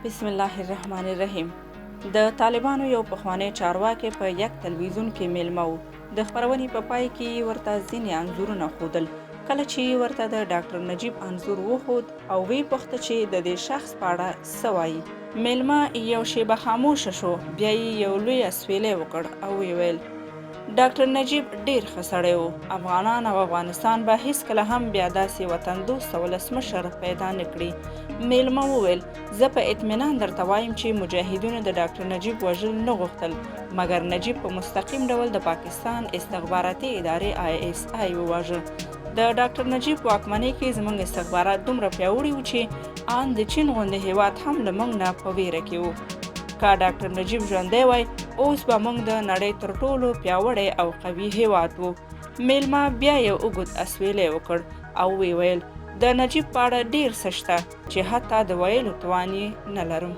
بسم الله الرحمن الرحیم. د طالبانو یو پخوانی چارواکی په یک تلویزیون کې میلمه و. د خپرونې په پای کې ورته ځینې انځورونه ښودل. کله چې ورته د ډاکټر نجیب انځور وښود او ویې پوښته چې د دې شخص په اړه څه وایي. میلمه یو شیبه خاموشه شو، بیا یې یو لوی اسویلی وکړ او ویې ویل: ډاکټر نجیب ډیر ښه سړی و. افغانان او افغانستان به هیڅکله هم بیا داسې وطن دوست ولسمشر پیدا نه کړي. میلمه وویل: زه په اطمینان درته وایم چې مجاهدینو د ډاکټر نجیب وژل نه غوښتل، مګر نجیب په مستقیم ډول د پاکستان استخباراتي ادارې ISI وواژه. د ډاکټر نجیب واکمنۍ کې زموږ استخبارات دومره پیاوړي وو چې ان د چین غوندې هیواد هم له موږ نه په ویره کې وو. که ډاکټر نجیب ژوندی وای، اوس به موږ د نړۍ تر ټولو پیاوړی او قوي هیواد وو. میلمه بیا یو اوږد اسویلی وکړ او ویې ویل: د نجیب په اړه ډیر څه شته چې حتی د ویلو توان یې نه لرم.